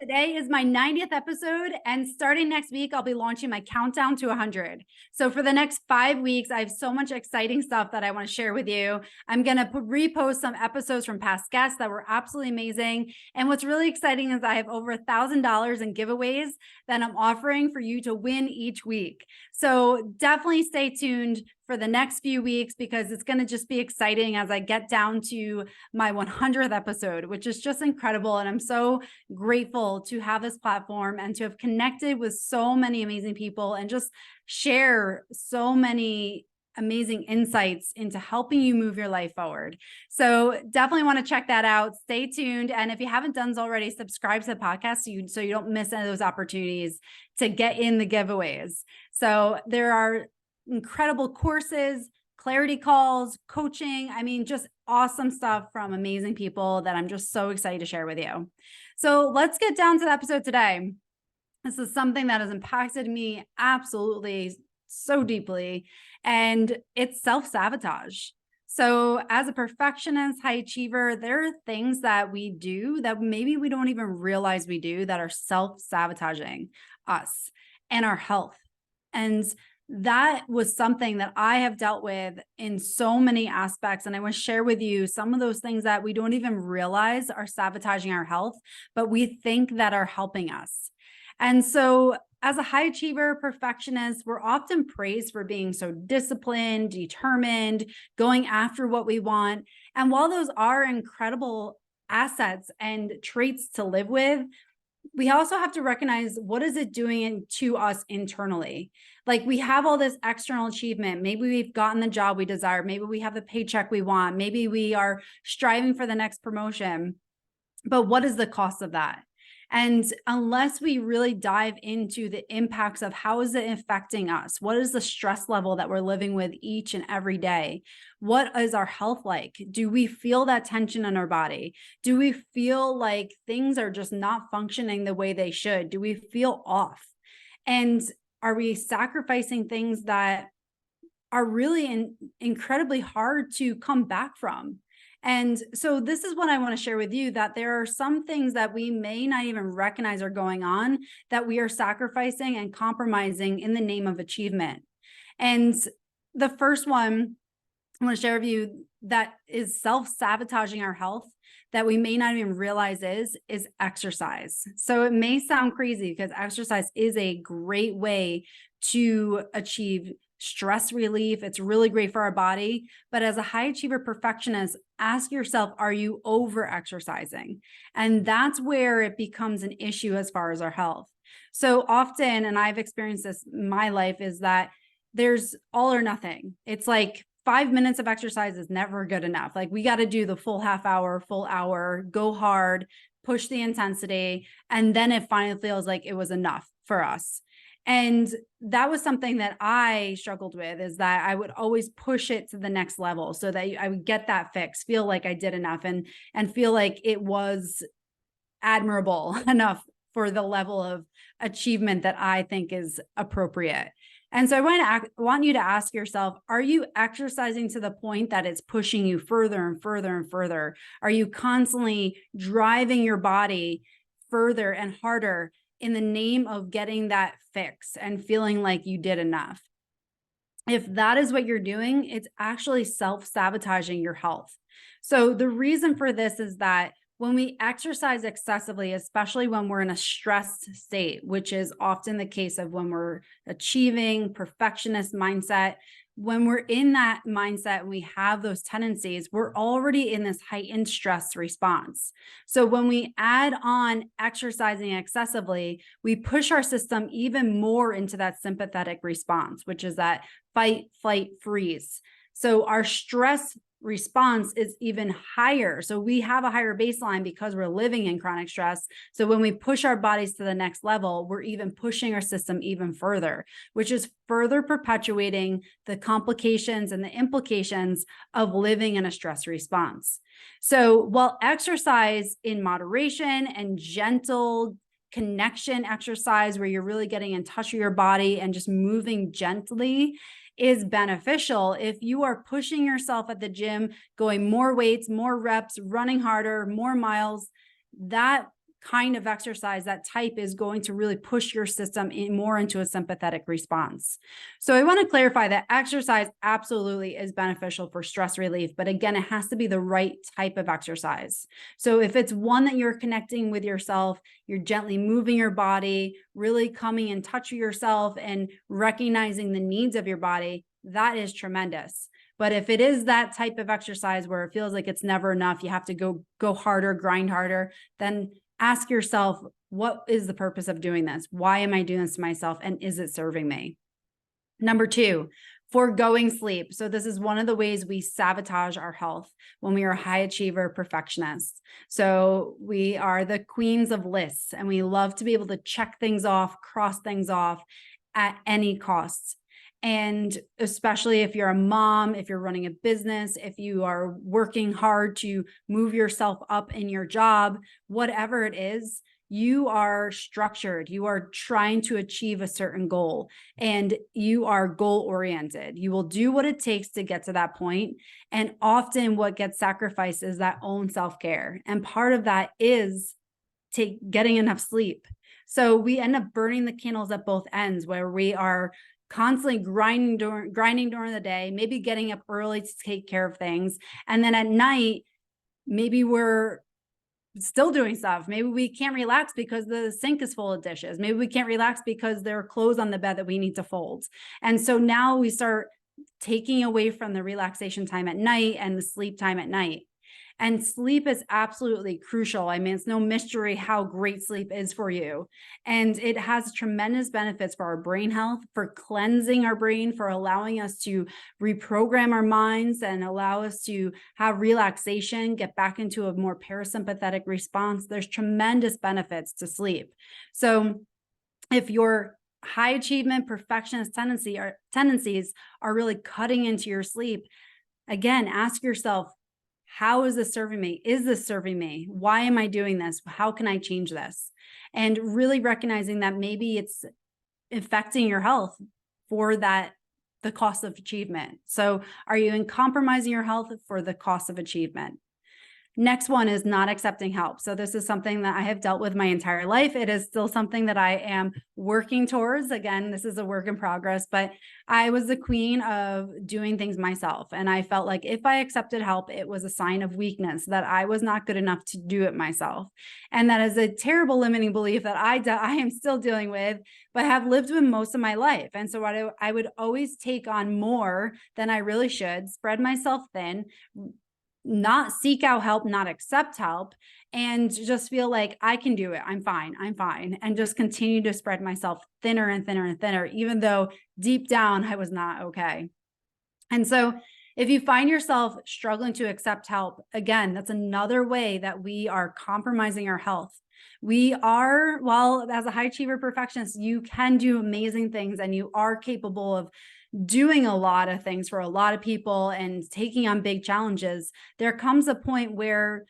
Today is my 90th episode, and starting next week, I'll be launching my countdown to 100. So for the next 5 weeks, I have so much exciting stuff that I want to share with you. I'm going to repost some episodes from past guests that were absolutely amazing. And what's really exciting is I have over $1,000 in giveaways that I'm offering for you to win each week. So definitely stay tuned for the next few weeks because it's going to just be exciting as I get down to my 100th episode, which is just incredible. And I'm so grateful to have this platform and to have connected with so many amazing people and just share so many amazing insights into helping you move your life forward. So definitely want to check that out. Stay tuned. And if you haven't done so already, subscribe to the podcast so you don't miss any of those opportunities to get in the giveaways. So there are incredible courses, clarity calls, coaching. I mean, just awesome stuff from amazing people that I'm just so excited to share with you. So let's get down to the episode today. This is something that has impacted me absolutely so deeply, and it's self-sabotage. So as a perfectionist, high achiever, there are things that we do that maybe we don't even realize we do that are self-sabotaging us and our health. And that was something that I have dealt with in so many aspects. And I want to share with you some of those things that we don't even realize are sabotaging our health, but we think that are helping us. And so as a high achiever perfectionist, we're often praised for being so disciplined, determined, going after what we want. And while those are incredible assets and traits to live with, we also have to recognize what is it doing to us internally. Like we have all this external achievement. Maybe we've gotten the job we desire. Maybe we have the paycheck we want. Maybe we are striving for the next promotion. But what is the cost of that? And unless we really dive into the impacts of how is it affecting us? What is the stress level that we're living with each and every day? What is our health like? Do we feel that tension in our body? Do we feel like things are just not functioning the way they should? Do we feel off? And are we sacrificing things that are really incredibly hard to come back from? And so this is what I want to share with you, that there are some things that we may not even recognize are going on that we are sacrificing and compromising in the name of achievement. And the first one I want to share with you that is self-sabotaging our health that we may not even realize is exercise. So it may sound crazy because exercise is a great way to achieve stress relief. It's really great for our body. But as a high achiever perfectionist, ask yourself, are you over exercising? And that's where it becomes an issue as far as our health. So often, and I've experienced this in my life, is that there's all or nothing. It's like 5 minutes of exercise is never good enough. Like we got to do the full half hour, full hour, go hard, push the intensity. And then it finally feels like it was enough for us. And that was something that I struggled with, is that I would always push it to the next level so that I would get that fix, feel like I did enough and feel like it was admirable enough for the level of achievement that I think is appropriate. And so I want you to ask yourself, are you exercising to the point that it's pushing you further and further and further? Are you constantly driving your body further and harder in the name of getting that fix and feeling like you did enough? If that is what you're doing, it's actually self-sabotaging your health. So the reason for this is that when we exercise excessively, especially when we're in a stressed state, which is often the case of when we're achieving perfectionist mindset, when we're in that mindset and we have those tendencies, we're already in this heightened stress response. So when we add on exercising excessively, we push our system even more into that sympathetic response, which is that fight, flight, freeze. So our stress response is even higher. So we have a higher baseline because we're living in chronic stress. So when we push our bodies to the next level, we're even pushing our system even further, which is further perpetuating the complications and the implications of living in a stress response. So while exercise in moderation and gentle connection exercise, where you're really getting in touch with your body and just moving gently, is beneficial, if you are pushing yourself at the gym, going more weights, more reps, running harder, more miles, that kind of exercise, that type, is going to really push your system more into a sympathetic response. So I want to clarify that exercise absolutely is beneficial for stress relief, but again, it has to be the right type of exercise. So if it's one that you're connecting with yourself, you're gently moving your body, really coming in touch with yourself and recognizing the needs of your body, that is tremendous. But if it is that type of exercise where it feels like it's never enough, you have to go harder, grind harder, then ask yourself, what is the purpose of doing this? Why am I doing this to myself? And is it serving me? Number 2, foregoing sleep. So this is one of the ways we sabotage our health when we are high achiever perfectionists. So we are the queens of lists, and we love to be able to check things off, cross things off at any cost. And especially if you're a mom, if you're running a business, if you are working hard to move yourself up in your job, whatever it is, you are structured. You are trying to achieve a certain goal, and you are goal oriented. You will do what it takes to get to that point. And often what gets sacrificed is that own self-care. And part of that is getting enough sleep. So we end up burning the candles at both ends, where we are constantly grinding during the day, maybe getting up early to take care of things. And then at night, maybe we're still doing stuff. Maybe we can't relax because the sink is full of dishes. Maybe we can't relax because there are clothes on the bed that we need to fold. And so now we start taking away from the relaxation time at night and the sleep time at night. And sleep is absolutely crucial. I mean, it's no mystery how great sleep is for you. And it has tremendous benefits for our brain health, for cleansing our brain, for allowing us to reprogram our minds and allow us to have relaxation, get back into a more parasympathetic response. There's tremendous benefits to sleep. So if your high achievement perfectionist tendencies are really cutting into your sleep, again, ask yourself, how is this serving me? Is this serving me? Why am I doing this? How can I change this? And really recognizing that maybe it's affecting your health for the cost of achievement. So are you compromising your health for the cost of achievement? Next one is not accepting help. So this is something that I have dealt with my entire life. It is still something that I am working towards. Again, this is a work in progress, but I was the queen of doing things myself. And I felt like if I accepted help, it was a sign of weakness, that I was not good enough to do it myself. And that is a terrible limiting belief that I am still dealing with, but have lived with most of my life. And so I would always take on more than I really should, spread myself thin, not seek out help, not accept help, and just feel like I can do it. I'm fine. And just continue to spread myself thinner and thinner and thinner, even though deep down I was not okay. And so if you find yourself struggling to accept help, again, that's another way that we are compromising our health. Well, as a high achiever perfectionist, you can do amazing things, and you are capable of doing a lot of things for a lot of people and taking on big challenges. There comes a point where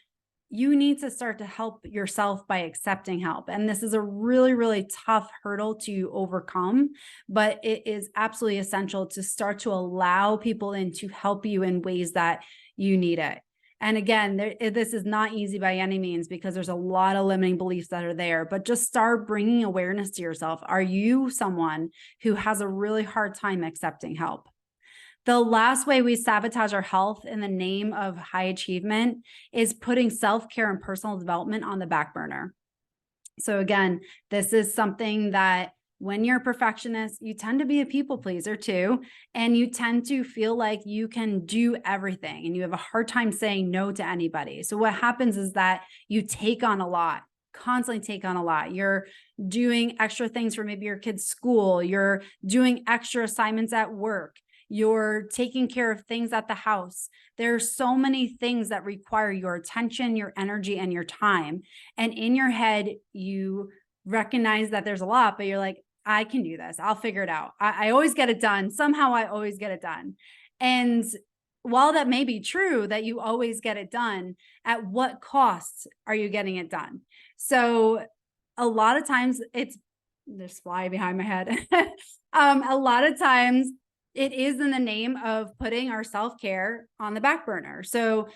you need to start to help yourself by accepting help. And this is a really, really tough hurdle to overcome, but it is absolutely essential to start to allow people in to help you in ways that you need it. And again, this is not easy by any means, because there's a lot of limiting beliefs that are there, but just start bringing awareness to yourself. Are you someone who has a really hard time accepting help? The last way we sabotage our health in the name of high achievement is putting self-care and personal development on the back burner. So again, this is something that when you're a perfectionist, you tend to be a people pleaser too, and you tend to feel like you can do everything and you have a hard time saying no to anybody. So what happens is that you take on a lot, constantly take on a lot. You're doing extra things for maybe your kid's school. You're doing extra assignments at work. You're taking care of things at the house. There's so many things that require your attention, your energy, and your time. And in your head, you recognize that there's a lot, but you're like, I can do this. I'll figure it out. I always get it done. Somehow I always get it done. And while that may be true that you always get it done, at what cost are you getting it done? So a lot of times there's fly behind my head. A lot of times it is in the name of putting our self-care on the back burner. So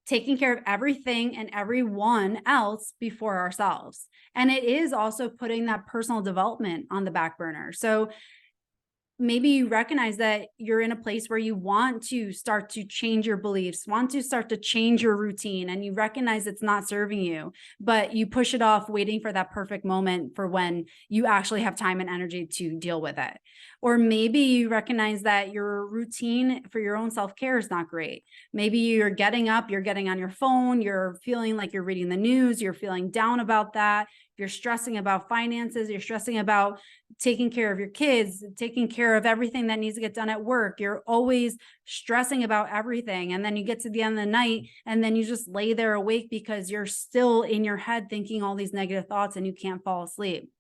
taking care of everything and everyone else before ourselves. And it is also putting that personal development on the back burner. So maybe you recognize that you're in a place where you want to start to change your beliefs, want to start to change your routine, and you recognize it's not serving you, but you push it off waiting for that perfect moment for when you actually have time and energy to deal with it. Or maybe you recognize that your routine for your own self-care is not great. Maybe you're getting up, you're getting on your phone, you're feeling like you're reading the news, you're feeling down about that, you're stressing about finances, you're stressing about taking care of your kids, taking care of everything that needs to get done at work. You're always stressing about everything. And then you get to the end of the night and then you just lay there awake because you're still in your head thinking all these negative thoughts and you can't fall asleep.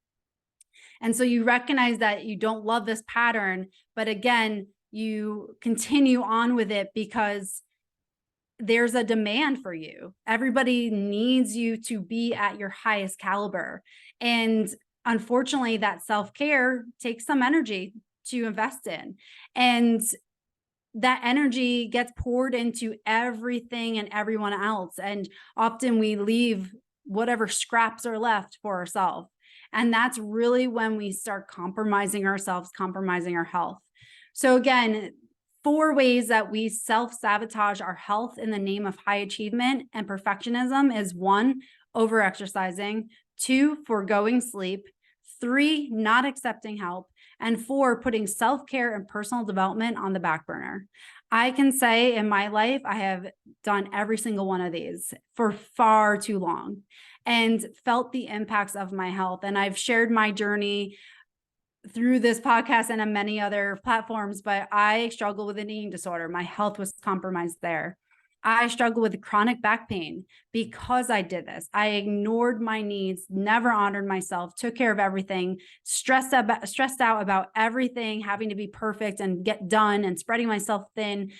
And so you recognize that you don't love this pattern, but again, you continue on with it because there's a demand for you. Everybody needs you to be at your highest caliber. And unfortunately, that self-care takes some energy to invest in. And that energy gets poured into everything and everyone else. And often we leave whatever scraps are left for ourselves. And that's really when we start compromising ourselves, compromising our health. So again, 4 ways that we self-sabotage our health in the name of high achievement and perfectionism is 1, over-exercising, 2, foregoing sleep, 3, not accepting help, and 4, putting self-care and personal development on the back burner. I can say in my life, I have done every single one of these for far too long and felt the impacts of my health. And I've shared my journey through this podcast and on many other platforms, but I struggle with an eating disorder. My health was compromised there. I struggle with chronic back pain because I did this. I ignored my needs, never honored myself, took care of everything, stressed out about everything, having to be perfect and get done and spreading myself thin,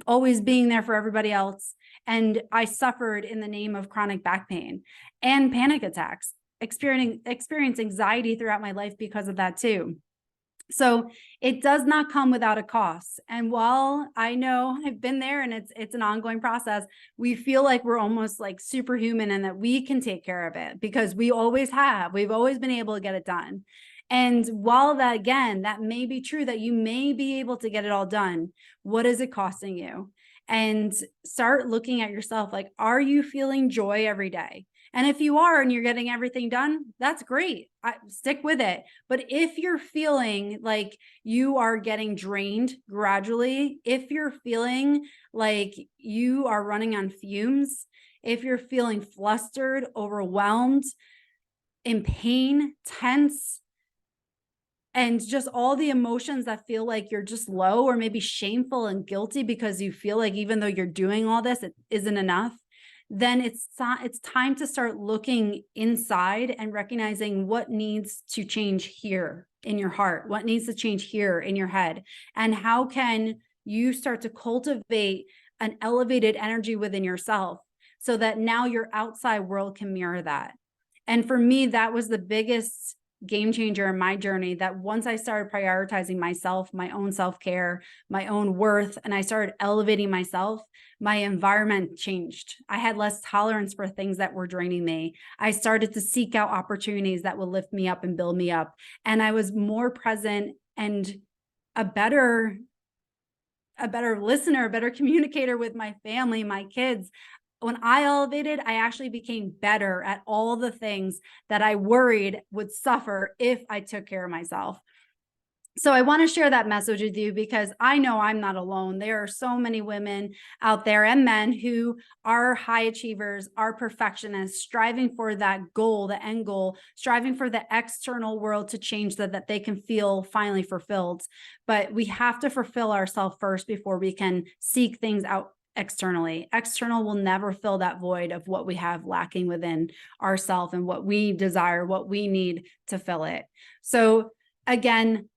always being there for everybody else. And I suffered in the name of chronic back pain and panic attacks, experienced anxiety throughout my life because of that too. So it does not come without a cost. And while I know I've been there and it's an ongoing process, we feel like we're almost like superhuman and that we can take care of it because we always have. We've always been able to get it done. And while that, again, that may be true that you may be able to get it all done, what is it costing you? And start looking at yourself like, are you feeling joy every day? And if you are and you're getting everything done, that's great. Stick with it. But if you're feeling like you are getting drained gradually, if you're feeling like you are running on fumes, if you're feeling flustered, overwhelmed, in pain, tense, and just all the emotions that feel like you're just low or maybe shameful and guilty because you feel like even though you're doing all this, it isn't enough, then it's time to start looking inside and recognizing what needs to change here in your heart, what needs to change here in your head, and how can you start to cultivate an elevated energy within yourself so that now your outside world can mirror that. And for me, that was the biggest game changer in my journey, that once I started prioritizing myself, my own self-care, my own worth, and I started elevating myself, my environment changed. I had less tolerance for things that were draining me. I started to seek out opportunities that would lift me up and build me up. And I was more present and a better listener, a better communicator with my family, my kids. When I elevated, I actually became better at all the things that I worried would suffer if I took care of myself. So I want to share that message with you because I know I'm not alone. There are so many women out there and men who are high achievers, are perfectionists, striving for that goal, the end goal, striving for the external world to change that they can feel finally fulfilled. But we have to fulfill ourselves first before we can seek things out externally. External will never fill that void of what we have lacking within ourselves and what we desire, what we need to fill it. So again,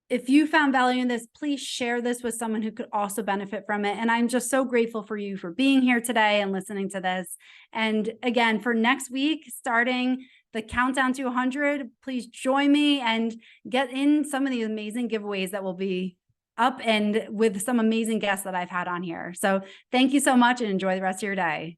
if you found value in this, please share this with someone who could also benefit from it. And I'm just so grateful for you for being here today and listening to this. And again, for next week, starting the countdown to 100, please join me and get in some of the amazing giveaways that will be up and with some amazing guests that I've had on here. So thank you so much and enjoy the rest of your day.